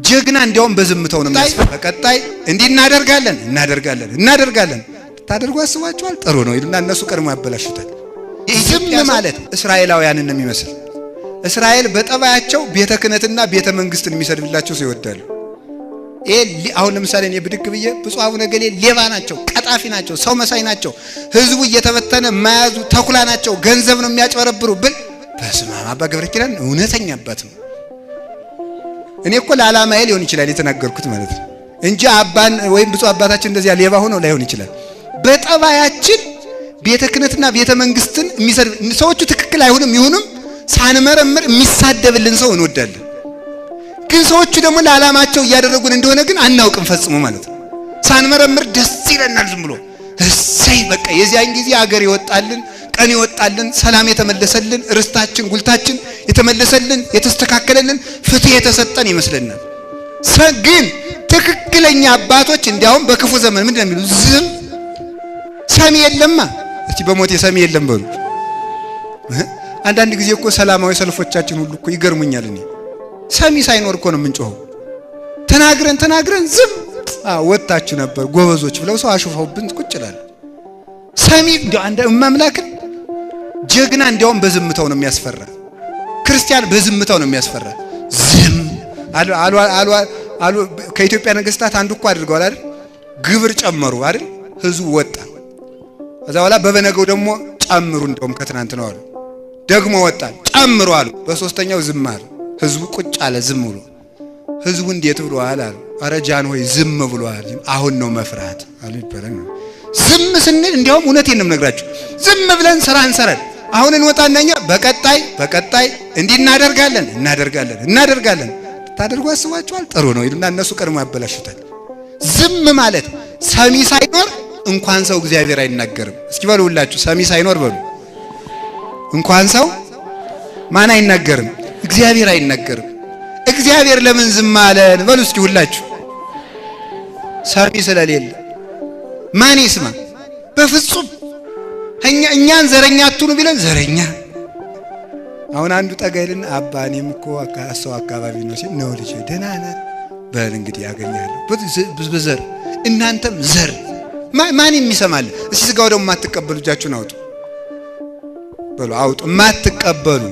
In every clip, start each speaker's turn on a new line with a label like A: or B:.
A: ጀግና እንዲያውም በዝምታው ነው የሚያስፈራ። በቀጣይ እንዲህ እናደርጋለን ታደርጉ አስባችኋል ጥሩ ነው ይሉና እነሱ ቀድሞ ያበላሹታል። ዝም ማለት እስራኤላውያንን ነው የሚመስል። እስራኤል በጠባያቸው ቤተ ክህነትና ቤተ መንግስትን የሚሰድብላቸው ሰው ይወዳሉ። አሁን ለምሳሌ እኔ ብድግ ብዬ ብፁዕ አቡነ ገሌ ሌባ ናቸው፣ ቀጣፊ ናቸው፣ ሰው መሳይ ናቸው፣ ህዝቡ እየተበተነ ማያዙ ተኩላ ናቸው፣ ገንዘብ ነው የሚያጭበረብሩ ብል በስመ አብ አባ ገብረ ኪዳን እውነተኛ አባት ነው። እኔ እኮ ለዓላማዬ ሊሆን ይችላል የተናገርኩት ማለት ነው እንጂ አባን ወይም ብፁዕ አባታችን እንደዚያ ሌባ ሆኖ ላይሆን ይችላል። በጠባያችን ቤተ ክህነትና ቤተ መንግስትን የሚሰድብ ሰዎቹ ትክክል አይሆንም ይሁንም ሳንመረምር የሚሳደብልን ሰው እንወዳለን። ግን ሰዎቹ ደግሞ ለዓላማቸው እያደረጉን እንደሆነ ግን አናውቅም ፈጽሞ ማለት ነው። ሳንመረምር ደስ ይለናል ዝም ብሎ እሰይ በቃ የዚያን ጊዜ አገር ይወጣልን፣ ቀን ይወጣልን፣ ሰላም የተመለሰልን፣ ርስታችን ጉልታችን የተመለሰልን፣ የተስተካከለልን፣ ፍትህ የተሰጠን ይመስለናል። ግን ትክክለኛ አባቶች እንዲያውም በክፉ ዘመን ምንድነው የሚሉ ዝም ሰሚ የለማ። እስቲ በሞቴ ሰሚ የለም በሉ። አንዳንድ ጊዜ እኮ ሰላማዊ ሰልፎቻችን ሁሉ እኮ ይገርሙኛል። እኔ ሰሚ ሳይኖር እኮ ነው የምንጮኸው። ተናግረን ዝም ወጣችሁ ነበር ጎበዞች ብለው ሰው አሽፈውብን ቁጭ ይላል። ሰሚ እንደ አንድ መምላክን ጀግና እንዲያውም በዝምታው ነው የሚያስፈራ። ክርስቲያን በዝምታው ነው የሚያስፈራ። ዝም አሉ ከኢትዮጵያ ነገስታት አንዱ እኮ አድርገዋል አይደል? ግብር ጨመሩ አይደል? ህዝቡ ወጣ። ከዛ በኋላ በበነገው ደግሞ ጨምሩ እንደውም ከትናንት ነው አሉ። ደግሞ ወጣ ጨምሩ አሉ። በሶስተኛው ዝም አሉ። ህዝቡ ቁጭ አለ ዝም ብሎ። ህዝቡ እንዴት ብሏል አሉ። አረ ጃን ሆይ ዝም ብሏል፣ አሁን ነው መፍራት አሉ ይባላል። ዝም ስንል እንዲያውም እውነቴን ነው የምነግራችሁ፣ ዝም ብለን ስራ እንሰራለን። አሁን እንወጣናኛ በቀጣይ እንዲህ እናደርጋለን ታደርጉ አስባችኋል ጥሩ ነው ይሉና እነሱ ቀድሞ ያበላሹታል። ዝም ማለት ሰሚ ሳይኖር እንኳን ሰው እግዚአብሔር አይናገርም። እስኪ በሉ ሁላችሁ ሰሚ ሳይኖር በሉ። እንኳን ሰው ማን አይናገርም? እግዚአብሔር አይናገርም። እግዚአብሔር ለምን ዝም አለን በሉ እስኪ ሁላችሁ። ሰሚ ስለሌለ ማን ይስማ? በፍጹም እኛን ዘረኛ አትሁኑ ቢለን ዘረኛ። አሁን አንዱ ጠጋይልና አባ እኔም እኮ ሰው አካባቢ ነው ሲል ነው ልጅ ደህና ነህ በል እንግዲህ ያገኛለሁ በዘር እናንተም ዘር ማን የሚሰማል? እስኪ ስጋው ደግሞ ማትቀበሉ እጃችሁን አውጡ በሉ አውጡ። ማትቀበሉ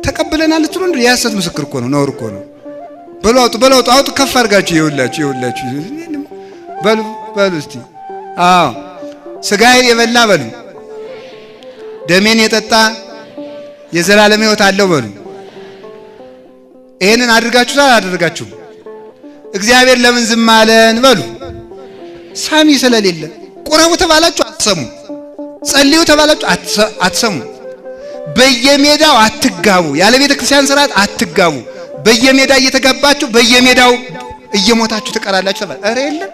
A: ተቀበለናል ትሉ እንዴ? ያሰት ምስክር እኮ ነው፣ ነውር እኮ ነው። በሉ አውጡ ከፍ አድርጋችሁ ይውላችሁ በሉ እስቲ ስጋዬን የበላ በሉ ደሜን የጠጣ የዘላለም ሕይወት አለው በሉ። ይሄንን አድርጋችሁ እግዚአብሔር ለምን ዝም አለን በሉ። ሰሚ ስለሌለ። ቁረቡ ተባላችሁ አትሰሙ፣ ጸልዩ ተባላችሁ አትሰሙ። በየሜዳው አትጋቡ፣ ያለ ቤተ ክርስቲያን ሥርዓት አትጋቡ። በየሜዳ እየተጋባችሁ በየሜዳው እየሞታችሁ ትቀራላችሁ ተባለ። ኧረ የለም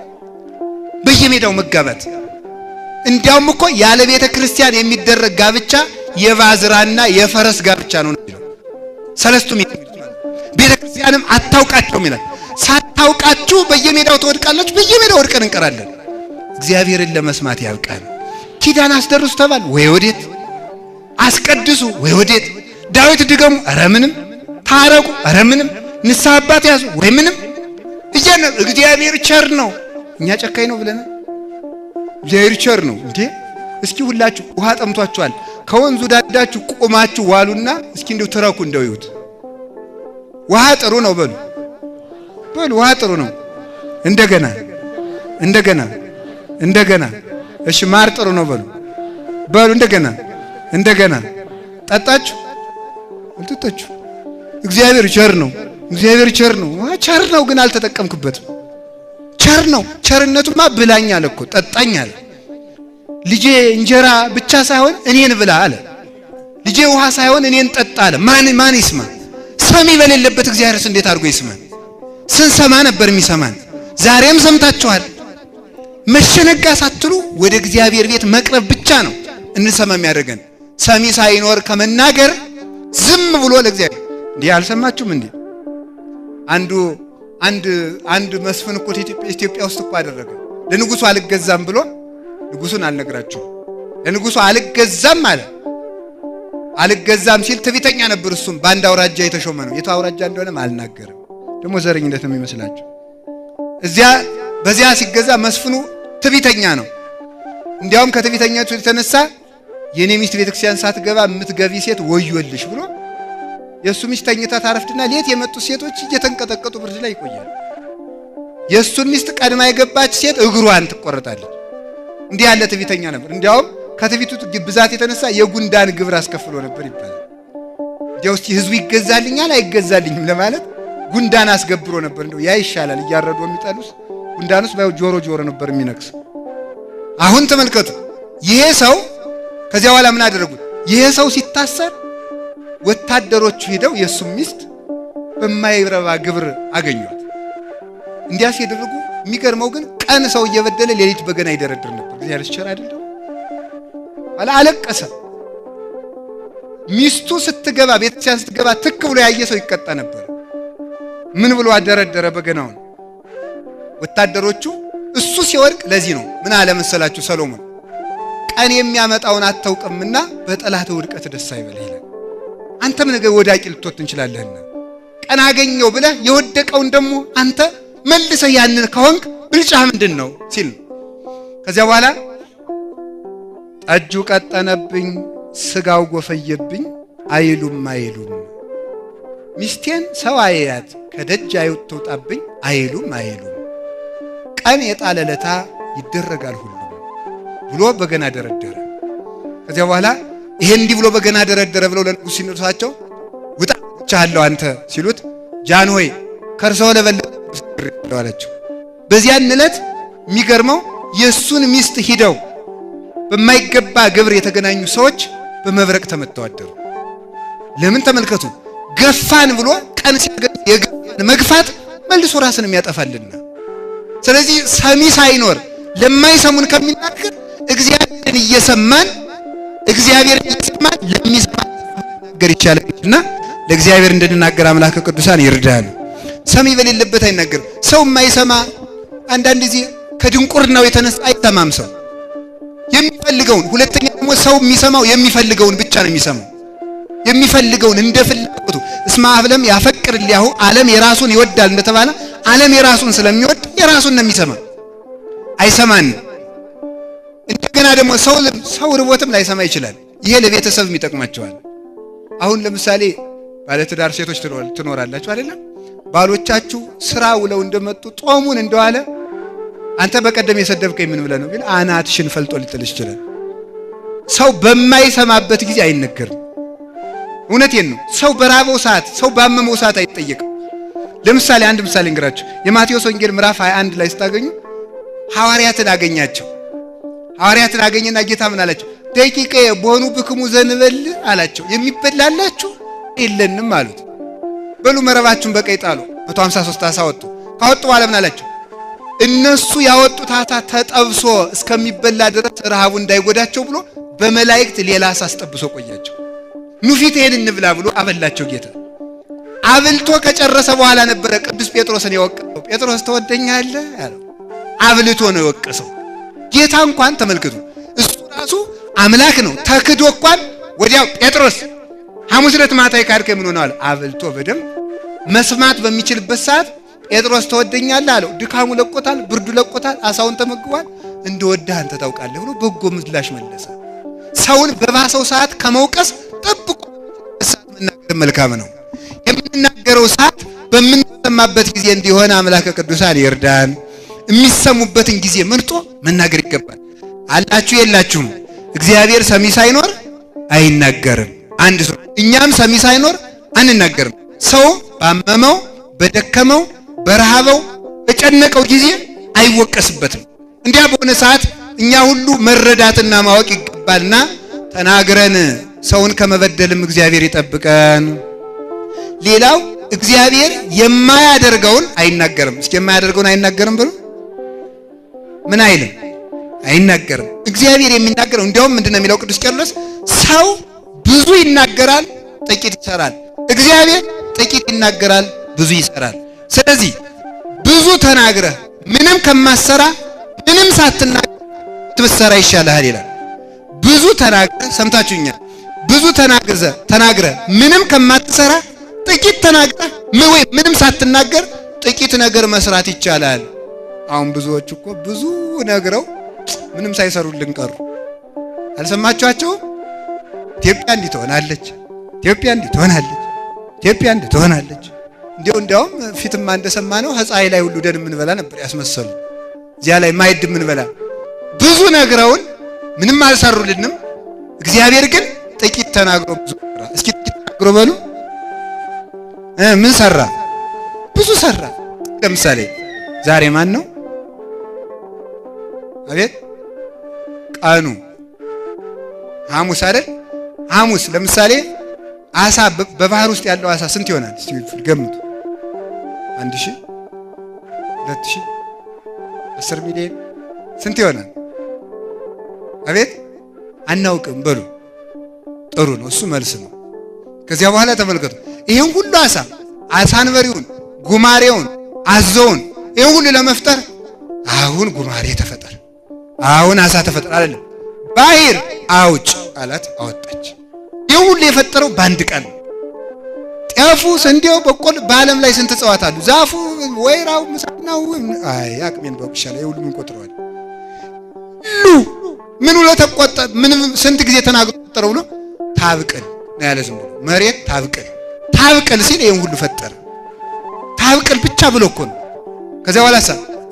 A: በየሜዳው መጋባት። እንዲያውም እኮ ያለ ቤተ ክርስቲያን የሚደረግ ጋብቻ የባዝራና የፈረስ ጋብቻ ነው የሚለው ሰለስቱም ቤተ ክርስቲያንም አታውቃቸውም ይላል። ሳታውቃችሁ በየሜዳው ትወድቃላችሁ፣ በየሜዳው ወድቀን እንቀራለን። እግዚአብሔርን ለመስማት ያብቃን። ኪዳን አስደርሱ ተባል ወይ ወዴት? አስቀድሱ ወይ ወዴት? ዳዊት ድገሙ ኧረ ምንም፣ ታረቁ ኧረ ምንም፣ ንስሐ አባት ያዙ ወይ ምንም። እግዚአብሔር ቸር ነው፣ እኛ ጨካኝ ነው ብለናል። እግዚአብሔር ቸር ነው እንዴ? እስኪ ሁላችሁ ውሃ ጠምቷችኋል፣ ከወንዙ ዳዳችሁ ቆማችሁ ዋሉና እስኪ እንደው ተራኩ እንደው ይሁት ውሃ ጥሩ ነው በሉ ውሃ ጥሩ ነው። እንደገና እሺ ማር ጥሩ ነው በሉ እንደገና ጠጣችሁ አልጠጣችሁ። እግዚአብሔር ቸር ነው፣ ቸር ነው ግን አልተጠቀምክበትም። ቸር ነው፣ ቸርነቱማ ብላኝ አለ እኮ ጠጣኝ አለ። ልጄ እንጀራ ብቻ ሳይሆን እኔን ብላ አለ። ልጄ ውሃ ሳይሆን እኔን ጠጣ አለ። ማን ይስማ? ሰሚ በሌለበት እግዚአብሔርስ እንዴት አድርጎ ይስማን? ስንሰማ ነበር የሚሰማን። ዛሬም ሰምታችኋል። መሸነጋ ሳትሉ ወደ እግዚአብሔር ቤት መቅረብ ብቻ ነው እንሰማ የሚያደርገን። ሰሚ ሳይኖር ከመናገር ዝም ብሎ ለእግዚአብሔር እንዴ አልሰማችሁም እንዴ? አንድ መስፍን እኮ ኢትዮጵያ ውስጥ እኮ አደረገ። ለንጉሱ አልገዛም ብሎ ንጉሱን አልነግራችሁም። ለንጉሱ አልገዛም አለ። አልገዛም ሲል ትዕቢተኛ ነበር። እሱም በአንድ አውራጃ የተሾመ ነው። የቱ አውራጃ እንደሆነም አልናገርም። ደግሞ ዘረኝነት ነው የሚመስላችሁ። በዚያ ሲገዛ መስፍኑ ትዕቢተኛ ነው። እንዲያውም ከትዕቢተኛቱ የተነሳ የኔ ሚስት ቤተክርስቲያን ሳትገባ የምትገቢ ሴት ወዮልሽ ብሎ የሱ ሚስት ተኝታ ታረፍድና ሌት የመጡ ሴቶች እየተንቀጠቀጡ ብርድ ላይ ይቆያሉ። የሱን ሚስት ቀድማ የገባች ሴት እግሯን ትቆረጣለች። እንዲህ ያለ ትዕቢተኛ ነበር። እንዲያውም ከትዕቢቱ ብዛት የተነሳ የጉንዳን ግብር አስከፍሎ ነበር ይባላል። እንዲያው እስቲ ህዝቡ ይገዛልኛል አይገዛልኝም ለማለት ጉንዳን አስገብሮ ነበር። እንደው ያ ይሻላል እያረዱ የሚጠሉስ ጉንዳኑስ ጆሮ ነበር የሚነክስ። አሁን ተመልከቱ፣ ይሄ ሰው ከዚያ በኋላ ምን አደረጉት? ይሄ ሰው ሲታሰር ወታደሮቹ ሄደው የሱ ሚስት በማይረባ ግብር አገኙት። እንዲያ ሲያደርጉ የሚገርመው ግን ቀን ሰው እየበደለ ሌሊት በገና ይደረድር ነበር። እግዚአብሔር ቸር አይደለም? አለቀሰ። ሚስቱ ስትገባ ቤተክርስቲያን ስትገባ ትክ ብሎ ያየ ሰው ይቀጣ ነበር። ምን ብሎ አደረደረ በገናውን? ወታደሮቹ እሱ ሲወድቅ ለዚህ ነው ምን አለ መሰላችሁ ሰሎሞን፣ ቀን የሚያመጣውን አታውቅምና በጠላት ውድቀት ደስ አይበልህ ይላል። አንተም ነገ ወዳቂ ልትወጥ እንችላለህና ቀን አገኘው ብለህ የወደቀውን ደግሞ አንተ መልሰህ ያንን ከሆንክ ብልጫህ ምንድነው ሲል ከዚያ በኋላ ጠጁ ቀጠነብኝ ስጋው ጎፈየብኝ አይሉም ሚስቴን ሰው አያት ከደጅ አይወጣብኝ አይሉም ቀን የጣለለታ ይደረጋል ሁሉ ብሎ በገና ደረደረ። ከዚያ በኋላ ይሄ እንዲህ ብሎ በገና ደረደረ ብለው ለንጉሥ ሲነሳቸው ውጣቻለሁ አንተ ሲሉት ጃን ሆይ ከርሰው ለበለጠው አላቸው። በዚያን ዕለት የሚገርመው የሱን ሚስት ሂደው በማይገባ ግብር የተገናኙ ሰዎች በመብረቅ ተመተው አደሩ። ለምን ተመልከቱ፣ ገፋን ብሎ ቀን ሲያገኝ መግፋት መልሶ ራስን የሚያጠፋልና። ስለዚህ ሰሚ ሳይኖር ለማይሰሙን ከሚናገር እግዚአብሔርን እየሰማን ለሚሰማን ነገር ይቻላልና ለእግዚአብሔር እንድንናገር አምላከ ቅዱሳን ይርዳል። ሰሚ በሌለበት አይናገርም። ሰው የማይሰማ አንዳንድ ጊዜ ከድንቁርናው የተነሳ አይሰማም ሰው የሚፈልገውን። ሁለተኛ ደግሞ ሰው የሚሰማው የሚፈልገውን ብቻ ነው የሚሰማው። የሚፈልገውን እንደ ፍላጎቱ እስማ ዓለም ያፈቅር ሊያሁ ዓለም የራሱን ይወዳል እንደተባለ ዓለም የራሱን ስለሚወድ የራሱን ነው የሚሰማ፣ አይሰማን። እንደገና ደግሞ ሰው ርቦትም ላይሰማ ይችላል። ይሄ ለቤተሰብ የሚጠቅማቸዋል። አሁን ለምሳሌ ባለትዳር ሴቶች ትኖራላችሁ አይደለም? ባሎቻችሁ ስራ ውለው እንደመጡ ጦሙን እንደዋለ አንተ በቀደም የሰደብከኝ ምን ብለህ ነው ቢል አናትሽን ፈልጦ ሊጥልሽ ይችላል። ሰው በማይሰማበት ጊዜ አይነገርም። እውነቴን ነው። ሰው በራበው ሰዓት፣ ሰው ባመመው ሰዓት አይጠየቅም። ለምሳሌ አንድ ምሳሌ እንግራችሁ። የማቴዎስ ወንጌል ምዕራፍ 21 ላይ ስታገኙ ሐዋርያትን አገኛቸው። ሐዋርያትን አገኘና ጌታ ምን አላቸው? ደቂቀ በሆኑ ብክሙ ዘንበል አላቸው። የሚበላላችሁ የለንም አሉት። በሉ መረባችሁን በቀይ ጣሉ። 153 ዓሣ ወጡ። ካወጡ በኋላ ምን አላቸው? እነሱ ያወጡት ዓሣ ተጠብሶ እስከሚበላ ድረስ ረሃቡ እንዳይጎዳቸው ብሎ በመላእክት ሌላ ዓሣ አስጠብሶ ቆያቸው። ኑ ፊት ይሄን እንብላ ብሎ አበላቸው ጌታ። አብልቶ ከጨረሰ በኋላ ነበረ ቅዱስ ጴጥሮስን የወቀሰው። ጴጥሮስ ተወደኛለህ አለው። አብልቶ ነው የወቀሰው። ጌታ እንኳን ተመልክቱ፣ እሱ ራሱ አምላክ ነው። ተክዶ እንኳን ወዲያው ጴጥሮስ ሐሙስ ዕለት ማታ ይካድከኝ ምን ሆነዋል? አብልቶ በደም መስማት በሚችልበት ሰዓት ጴጥሮስ ተወደኛለህ አለው። ድካሙ ለቆታል፣ ብርዱ ለቆታል፣ ዓሣውን ተመግቧል። እንደወደህ አንተ ታውቃለህ ብሎ በጎ ምላሽ መለሰ። ሰውን በባሰው ሰዓት ከመውቀስ ጠብቆ መናገር መልካም ነው። የምንናገረው ሰዓት በምንሰማበት ጊዜ እንዲሆን አምላከ ቅዱሳን ይርዳን። የሚሰሙበትን ጊዜ መርጦ መናገር ይገባል። አላችሁ የላችሁም? እግዚአብሔር ሰሚ ሳይኖር አይናገርም። አንድ ሰው እኛም ሰሚ ሳይኖር አንናገርም። ሰው ባመመው፣ በደከመው፣ በረሃበው፣ በጨነቀው ጊዜ አይወቀስበትም። እንዲያ በሆነ ሰዓት እኛ ሁሉ መረዳትና ማወቅ ይገባልና ተናግረን ሰውን ከመበደልም እግዚአብሔር ይጠብቀን። ሌላው እግዚአብሔር የማያደርገውን አይናገርም። እስኪ የማያደርገውን አይናገርም ብሎ ምን አይልም? አይናገርም። እግዚአብሔር የሚናገረው እንዲያውም ምንድነው የሚለው ቅዱስ ቄርሎስ? ሰው ብዙ ይናገራል፣ ጥቂት ይሰራል። እግዚአብሔር ጥቂት ይናገራል፣ ብዙ ይሰራል። ስለዚህ ብዙ ተናግረህ ምንም ከማሰራ ምንም ሳትናገር ትብሰራ ይሻላል ይላል። ብዙ ተናግረህ ሰምታችሁኛል። ብዙ ተናግረህ ምንም ከማትሰራ ጥቂት ተናግረህ ምንም ሳትናገር ጥቂት ነገር መስራት ይቻላል። አሁን ብዙዎች እኮ ብዙ ነግረው ምንም ሳይሰሩልን ቀሩ። አልሰማችኋቸውም? ኢትዮጵያ እንዲህ ትሆናለች፣ ኢትዮጵያ እንዲህ ትሆናለች፣ ኢትዮጵያ እንዲህ ትሆናለች። እንዲያውም ፊትማ እንደሰማነው ፀሐይ ላይ ሁሉ ደን የምንበላ ነበር ያስመሰሉ። እዚያ ላይ ማይድ የምንበላ ብዙ ነግረውን ምንም አልሰሩልንም። እግዚአብሔር ግን ጥቂት ተናግሮ ብዙ ሰራ። እስኪ ጥቂት ተናግሮ በሉ ምን ሰራ? ብዙ ሰራ። ለምሳሌ ዛሬ ማን ነው? አቤት ቀኑ ሐሙስ አይደል? ሐሙስ ለምሳሌ አሳ በባህር ውስጥ ያለው አሳ ስንት ይሆናል? እስቲ ገምቱ። 1000 2000 10 ሚሊዮን ስንት ይሆናል? አቤት አናውቅም በሉ። ጥሩ ነው፣ እሱ መልስ ነው። ከዚያ በኋላ ተመልከቱ፣ ይሄን ሁሉ አሳንበሪውን፣ ጉማሬውን፣ አዞውን ይሄን ሁሉ ለመፍጠር አሁን ጉማሬ ተፈጠረ፣ አሁን አሳ ተፈጠረ አይደለም። ባህር አውጭ አላት፣ አወጣች። ይሄን ሁሉ የፈጠረው በአንድ ቀን። ጤፉ፣ ስንዴው፣ በቆሎ በዓለም ላይ ስንት እጽዋት አሉ? ዛፉ፣ ወይራው፣ ምሳናው አቅሜን በቁሻላ ይሁሉ ምን ቆጥረዋል? ምን ብሎ ተቆጣ? ምን ስንት ጊዜ ተናግሮ ተቆጠረው ብሎ ታብቅል ነው ያለ። ዝም ብሎ መሬት ታብቅል ሲል ይሄን ሁሉ ፈጠረ። ታብቅል ብቻ ብሎ እኮ ነው። ከዚያ በኋላ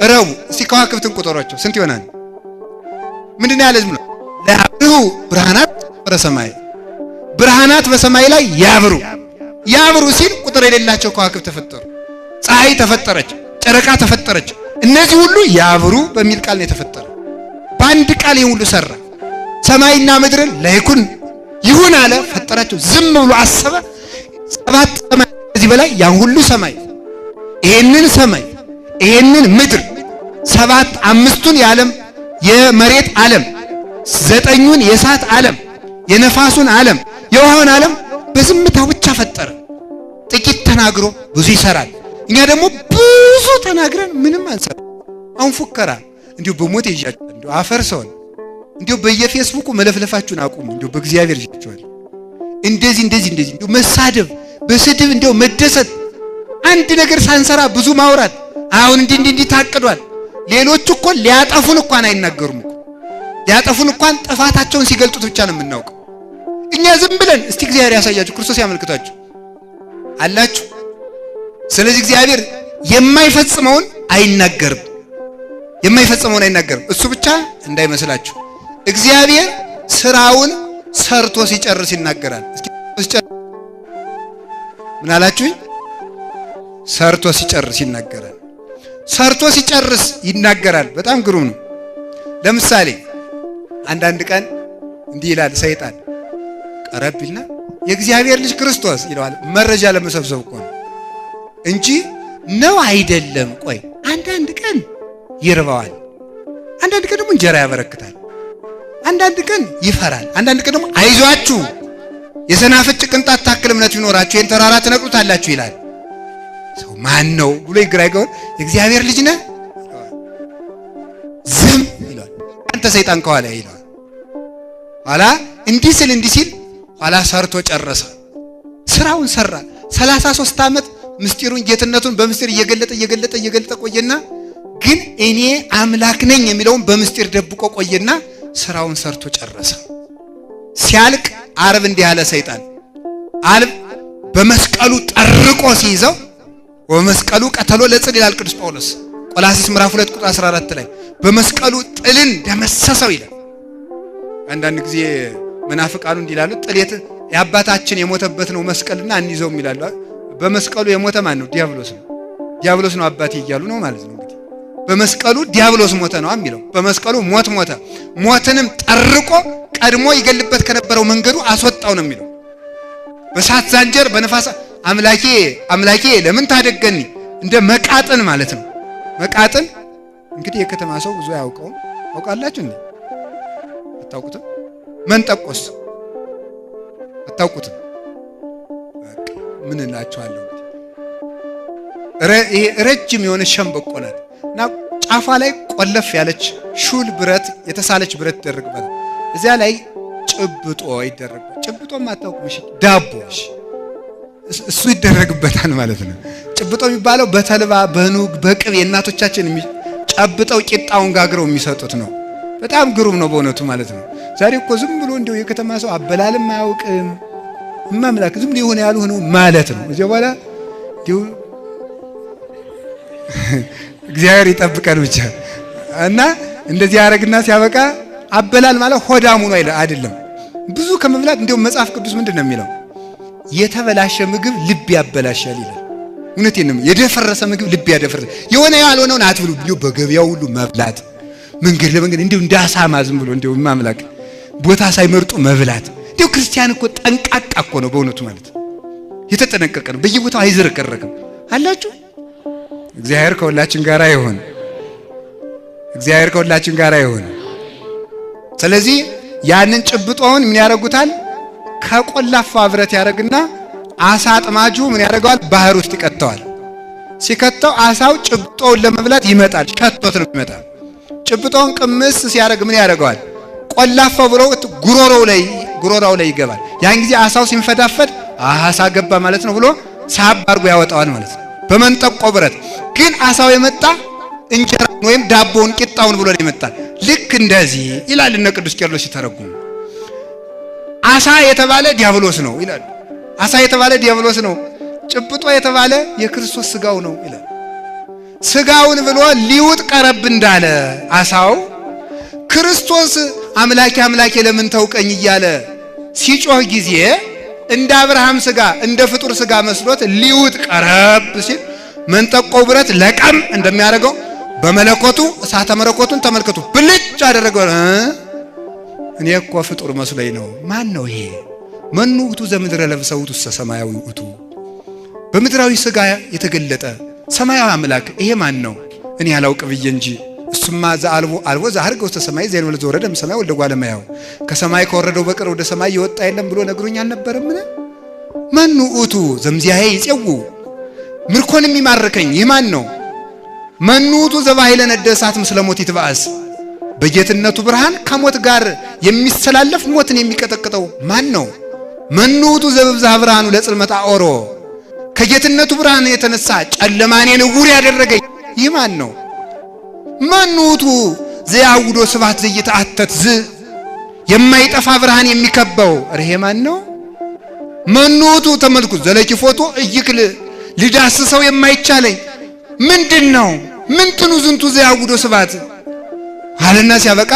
A: ረቡ እስቲ ከዋክብትን ቁጠሯቸው ስንት ይሆናል? ምንድነው ያለ? ዝም ብሎ ለአብሩ ብርሃናት በሰማይ ብርሃናት በሰማይ ላይ ያብሩ ሲል ቁጥር የሌላቸው ከዋክብት ተፈጠሩ። ፀሐይ ተፈጠረች፣ ጨረቃ ተፈጠረች። እነዚህ ሁሉ ያብሩ በሚል ቃል ነው የተፈጠረ። በአንድ ቃል ይሁን ሁሉ ሰራ። ሰማይና ምድርን ለይኩን ይሁን አለ፣ ፈጠራቸው። ዝም ብሎ አሰበ። 7 ሰማይ ከዚህ በላይ ያን ሁሉ ሰማይ፣ ይሄንን ሰማይ፣ ይሄንን ምድር፣ 7 5ቱን የዓለም የመሬት ዓለም፣ 9ኙን የእሳት ዓለም፣ የነፋሱን ዓለም፣ የውሃውን ዓለም በዝምታው ብቻ ፈጠረ። ጥቂት ተናግሮ ብዙ ይሰራል። እኛ ደግሞ ብዙ ተናግረን ምንም አንሰራ። አሁን ፉከራ እንዲሁ በሞት ይያጫል። እንዲሁ አፈርሰውን እንዲሁ በየፌስቡኩ መለፍለፋችሁን አቁሙ። እንዲሁ በእግዚአብሔር ይያጫል። እንደዚህ እንዲሁ መሳደብ፣ በስድብ እንዲሁ መደሰት፣ አንድ ነገር ሳንሰራ ብዙ ማውራት። አሁን እንዲህ ታቅዷል። ሌሎች እኮ ሊያጠፉን እንኳን አይናገሩም እኮ። ሊያጠፉን እንኳን ጥፋታቸውን ሲገልጡት ብቻ ነው የምናውቀው። እኛ ዝም ብለን እስቲ እግዚአብሔር ያሳያችሁ፣ ክርስቶስ ያመልክታችሁ አላችሁ። ስለዚህ እግዚአብሔር የማይፈጽመውን አይናገርም። እሱ ብቻ እንዳይመስላችሁ። እግዚአብሔር ስራውን ሰርቶ ሲጨርስ ይናገራል። እስኪ ምን አላችሁኝ? ሰርቶ ሲጨርስ ይናገራል። ሰርቶ ሲጨርስ ይናገራል። በጣም ግሩም ነው። ለምሳሌ አንዳንድ ቀን እንዲህ ይላል ሰይጣን፣ ቀረብልና የእግዚአብሔር ልጅ ክርስቶስ ይለዋል። መረጃ ለመሰብሰብ እኮ ነው እንጂ ነው አይደለም። ቆይ አንዳንድ ቀን ይርባዋል፣ አንዳንድ ቀን ደግሞ እንጀራ ያበረክታል፣ አንዳንድ ቀን ይፈራል፣ አንዳንድ ቀን ደግሞ አይዟችሁ የሰናፍጭ ቅንጣት ታክል እምነት ቢኖራችሁ ይህን ተራራ ትነቅሉታላችሁ ይላል። ሰው ማን ነው ብሎ ይግራይገው። የእግዚአብሔር ልጅ ነህ ዝም ይላል። አንተ ሰይጣን ከኋላ ይላል። ኋላ እንዲህ ሲል ኋላ ሰርቶ ጨረሰ። ስራውን ሰራ። 33 ዓመት ምስጢሩን ጌትነቱን በምስጢር እየገለጠ ቆየና ግን እኔ አምላክ ነኝ የሚለውን በምስጢር ደብቆ ቆየና ስራውን ሰርቶ ጨረሰ። ሲያልቅ ዓርብ እንዲህ ያለ ሰይጣን ዓርብ በመስቀሉ ጠርቆ ሲይዘው ወመስቀሉ ቀተሎ ለጽል ይላል ቅዱስ ጳውሎስ ቆላስይስ ምዕራፍ 2 ቁጥር 14 ላይ በመስቀሉ ጥልን ደመሰሰው ይላል። አንዳንድ ጊዜ መናፍቃኑ እንዲላሉ ጥሌት የአባታችን የሞተበት ነው መስቀልና እንይዘውም ይላሉ። በመስቀሉ የሞተ ማን ነው? ዲያብሎስ ነው አባቴ እያሉ ነው ማለት ነው። እንግዲህ በመስቀሉ ዲያብሎስ ሞተ ነው የሚለው። በመስቀሉ ሞተ። ሞትንም ጠርቆ ቀድሞ ይገልበት ከነበረው መንገዱ አስወጣው ነው የሚለው። በሳት ዛንጀር በነፋስ አምላኬ ለምን ታደገኒ እንደ መቃጥን ማለት ነው። መቃጥን እንግዲህ የከተማ ሰው ብዙ አያውቀውም። ታውቃላችሁ እንዴ? አታውቁትም? መንጠቆስ አታውቁትም? በቃ ምን እላችኋለሁ። ይሄ ረጅም የሆነ ሸምበቆ ናት እና ጫፏ ላይ ቆለፍ ያለች ሹል ብረት የተሳለች ብረት ይደረግበታል። እዚያ ላይ ጭብጦ ይደረግበታል። ጭብጦም አታውቁም? እሺ ዳቦ እሱ ይደረግበታል ማለት ነው። ጭብጦ የሚባለው በተልባ በኑግ በቅቤ እናቶቻችን ጨብጠው ቂጣውን ጋግረው የሚሰጡት ነው። በጣም ግሩም ነው በእውነቱ ማለት ነው። ዛሬ እኮ ዝም ብሎ እንደው የከተማ ሰው አበላልም አያውቅም። ማምላክ ዝም ብሎ ይሆነ ያልሆነው ማለት ነው። እዚያ በኋላ እንደው እግዚአብሔር ይጠብቀን ብቻ እና እንደዚህ ያረግና ሲያበቃ አበላል ማለት ሆዳሙ ነው አይደለም። ብዙ ከመብላት እንደው መጽሐፍ ቅዱስ ምንድነው የሚለው? የተበላሸ ምግብ ልብ ያበላሻል ይላል። እውነቴን ነው። የደፈረሰ ምግብ ልብ ያደፈረሰ የሆነ ያልሆነውን አትብሉ። እንደው በገበያው ሁሉ መብላት መንገድ ለመንገድ እንደው እንዳሳማ ዝም ብሎ እንደው ማምላክ ቦታ ሳይመርጡ መብላት። እንደው ክርስቲያን እኮ ጠንቃቃ እኮ ነው በእውነቱ ማለት የተጠነቀቀ ነው። በየቦታው አይዝረከረክም አላችሁ። እግዚአብሔር ከሁላችን ጋር ይሁን። እግዚአብሔር ከሁላችን ጋር ይሁን። ስለዚህ ያንን ጭብጦውን ምን ያደርጉታል? ከቆላፋ ብረት ያደርግና አሳ አጥማጁ ምን ያደርገዋል? ባህር ውስጥ ይከተዋል። ሲከተው አሳው ጭብጦውን ለመብላት ይመጣል። ሸቶት ነው ይመጣል። ጭብጦውን ቅምስ ሲያደርግ ምን ያደርገዋል? ቆላፋው ብረት ጉሮሮው ላይ ይገባል። ያን ጊዜ አሳው ሲንፈዳፈድ አሳ ገባ ማለት ነው ብሎ ሳብ አድርጎ ያወጣዋል ማለት ነው በመንጠቆ ብረት። ግን አሳው የመጣ እንጀራ ወይም ዳቦውን ቂጣውን ብሎ ይመጣል። ልክ እንደዚህ ይላል እነ ቅዱስ ቄርሎስ ሲተረጉሙ። አሳ የተባለ ዲያብሎስ ነው ይላል። አሳ የተባለ ዲያብሎስ ነው። ጭብጦ የተባለ የክርስቶስ ስጋው ነው ይላል። ስጋውን ብሎ ሊውጥ ቀረብ እንዳለ አሳው ክርስቶስ አምላኬ አምላኬ ለምን ተውቀኝ እያለ ሲጮህ ጊዜ እንደ አብርሃም ስጋ እንደ ፍጡር ስጋ መስሎት ሊውጥ ቀረብ ሲል መንጠቆው ብረት ለቀም እንደሚያደርገው በመለኮቱ እሳተ መለኮቱን ተመልከቱ ብልጭ አደረገው። እኔ እኮ ፍጡር መስሎኝ ነው። ማን ነው ይሄ? መኑ ውእቱ ዘምድረ ለብሰው ውእቱ ሰማያዊ ውእቱ፣ በምድራዊ ስጋ የተገለጠ ሰማያዊ አምላክ ይሄ ማን ነው? እኔ ያላውቅ ብዬ እንጂ እሱማ ዘአልቦ ዘዐርገ ውስተ ሰማይ ዘእንበለ ዘወረደ እምሰማይ ወልደ እጓለ እመሕያው፣ ከሰማይ ከወረደው በቀር ወደ ሰማይ የወጣ የለም ብሎ ነግሮኝ አልነበረምን? መኑ ውእቱ ዘእምዚአየ ይጼው፣ ምርኮን የሚማርከኝ ይህ ማን ነው? መኑ ውእቱ ዘባሕይለ ነደ እሳት ምስለ ሞት ይትበአስ፣ በጌትነቱ ብርሃን ከሞት ጋር የሚሰላለፍ ሞትን የሚቀጠቅጠው ማን ነው? መኑ ውእቱ ዘበብዝኀ ብርሃኑ ለጽልመት አኦሮ፣ ከጌትነቱ ብርሃን የተነሳ ጨለማኔን ዕውር ያደረገኝ ይህ ማን ነው? መኑ ውእቱ ዘያውዶ ስብሐት ዘይተአተት የማይጠፋ ብርሃን የሚከበው ይሄ ማን ነው? መኑ ውእቱ ተመልኩ ዘለኪፎቶ እይክል ልዳስሰው የማይቻለኝ ምንድነው? ምንትኑ ዝንቱ ዘያውዶ ስብሐት አለና ሲያበቃ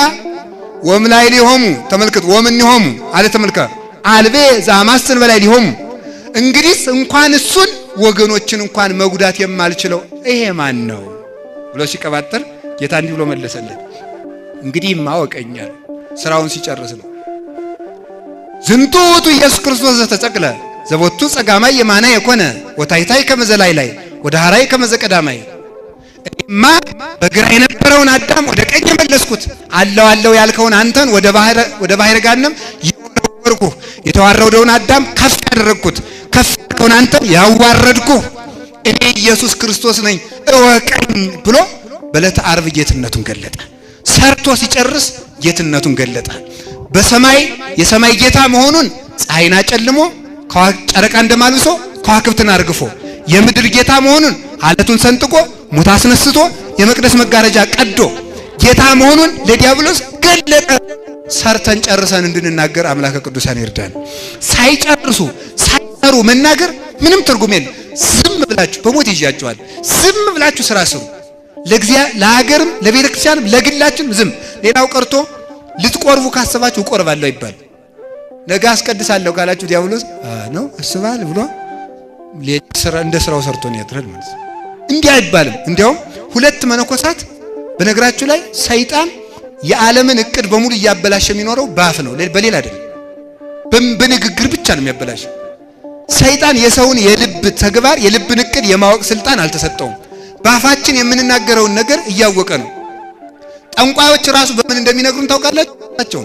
A: ወምላኢ ሊሆሙ ተመልከቱ፣ ወምንሆሙ አለ ተመልከ አልቤ ዛማስን በላይ ሊሆሙ፣ እንግዲህ እንኳን እሱን ወገኖችን እንኳን መጉዳት የማልችለው ይሄ ማን ነው ብሎ ሲቀባጥር ጌታ እንዲህ ብሎ መለሰለት። እንግዲህ ማወቀኛል ስራውን ሲጨርስ ነው። ዝንቱ ውእቱ ኢየሱስ ክርስቶስ ዘተጸቅለ ዘቦቱ ጸጋማይ የማና የኮነ ወታይታይ ከመዘላይ ላይ ወደ ሐራይ ከመዘቀዳማይ፣ እማ በግራ የነበረውን አዳም ወደ ቀኝ መለስኩት፣ አለው ያልከውን አንተን ወደ ባህር ገሃነም ይወረወርኩ፣ የተዋረደውን አዳም ከፍ ያደረግኩት፣ ከፍ ያልከውን አንተን ያዋረድኩ እኔ ኢየሱስ ክርስቶስ ነኝ እወቀኝ ብሎ በዕለተ ዓርብ ጌትነቱን ገለጠ። ሰርቶ ሲጨርስ ጌትነቱን ገለጠ። በሰማይ የሰማይ ጌታ መሆኑን ፀሐይን አጨልሞ ጨረቃ እንደማልብሶ ከዋክብትን አርግፎ፣ የምድር ጌታ መሆኑን አለቱን ሰንጥቆ ሙት አስነስቶ የመቅደስ መጋረጃ ቀዶ ጌታ መሆኑን ለዲያብሎስ ገለጠ። ሰርተን ጨርሰን እንድንናገር አምላከ ቅዱሳን ይርዳን። ሳይጨርሱ ሳይሰሩ መናገር ምንም ትርጉም የለም። ዝም ብላችሁ በሞት ይያያችኋል። ዝም ብላችሁ ስራ ስሩ። ለሀገርም ለቤተ ክርስቲያንም ለግላችን ዝም። ሌላው ቀርቶ ልትቆርቡ ካሰባችሁ እቆርባለሁ ይባል። ነገ አስቀድሳለሁ ካላችሁ ዲያብሎስ ነው አስባል ብሎ እንደ ስራው ሰርቶ ነው ያድራል ማለት ነው። እንዲህ አይባልም። እንዲያውም ሁለት መነኮሳት በነገራችሁ ላይ ሰይጣን የዓለምን እቅድ በሙሉ እያበላሸ የሚኖረው ባፍ ነው፣ በሌላ አይደለም። በንግግር ብቻ ነው የሚያበላሸው። ሰይጣን የሰውን የልብ ተግባር የልብን እቅድ የማወቅ ስልጣን አልተሰጠውም። ባፋችን የምንናገረውን ነገር እያወቀ ነው። ጠንቋዮች ራሱ በምን እንደሚነግሩን ታውቃላችሁ?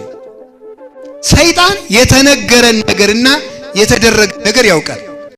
A: ሰይጣን የተነገረን ነገርና የተደረገ ነገር ያውቃል።